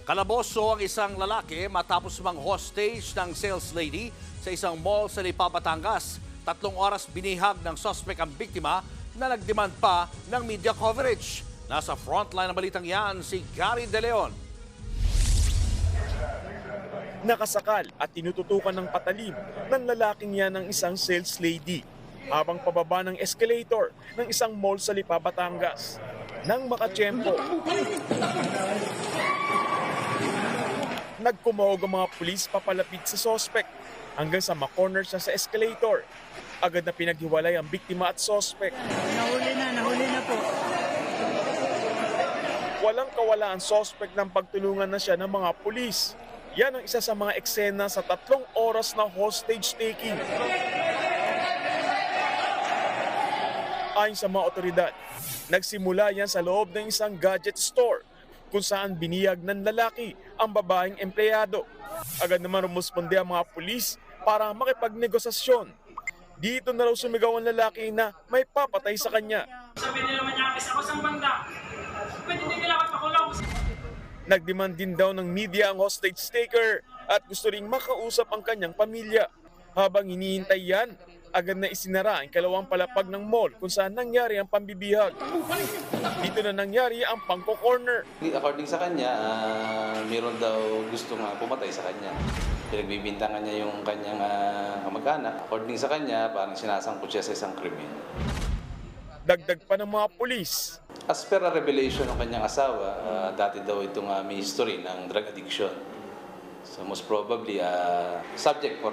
Kalaboso ang isang lalaki matapos mang-hostage ng sales lady sa isang mall sa Lipa, Batangas. 3 oras binihag ng suspect ang biktima na nagdemand pa ng media coverage. Nasa frontline ng balitang yan si Gary De Leon. Nakasakal at tinututukan ng patalim ng lalaking yan ng isang sales lady habang pababa ng escalator ng isang mall sa Lipa, Batangas. Nang makatsyempo, nagkumahog ang mga pulis papalapit sa suspect hanggang sa makorner siya sa escalator. Agad na pinaghiwalay ang biktima at suspect. Nahuli na po. Walang kawala ang suspect ng pagtulungan na siya ng mga pulis. Yan ang isa sa mga eksena sa 3 oras na hostage taking. Ayon sa mga otoridad, nagsimula yan sa loob ng isang gadget store kung saan biniyag ng lalaki ang babaeng empleyado. Agad naman rumusponde ang mga pulis para makipagnegosasyon. Dito na raw sumigaw ang lalaki na may papatay sa kanya. Sabi nila manyakis ako sa banda. Pwede din nila ako pakulong. Nagdemand din daw ng media ang hostage taker at gusto ring makausap ang kanyang pamilya. Habang hinihintay yan, agad na isinara ang kalawang palapag ng mall kung saan nangyari ang pambibihag. Dito na nangyari ang pangko-corner. According sa kanya, meron daw gusto nga pumatay sa kanya. Pinagbibintangan niya yung kanyang kamag-anak. According sa kanya, parang sinasangkot siya sa isang krimen. Dagdag pa ng mga pulis. As per a revelation ng kanyang asawa, dati daw itong may history ng drug addiction. So most probably, subject for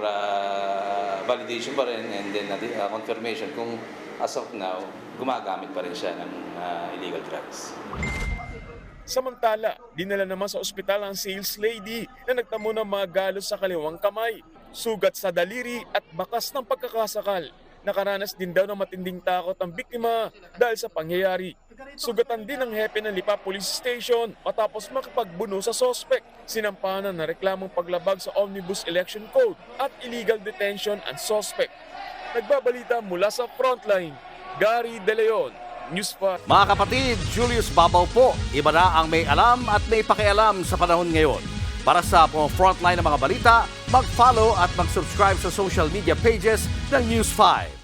validation pa rin and then confirmation kung as of now, gumagamit pa rin siya ng illegal drugs. Samantala, dinala naman sa ospital ang sales lady na nagtamo ng mga galos sa kaliwang kamay, sugat sa daliri at bakas ng pagkakasakal. Nakaranas din daw ng matinding takot ang biktima dahil sa pangyayari. Sugatan din ang hepe ng Lipa Police Station matapos makipagbuno sa suspect. Sinampahan na reklamong paglabag sa Omnibus Election Code at illegal detention ang suspect. Nagbabalita mula sa frontline, Gary De Leon, News 5. Mga kapatid, Julius Babaw po. Iba na ang may alam at may pakialam sa panahon ngayon. Para sa frontline ng mga balita, mag-follow at mag-subscribe sa social media pages ng News 5.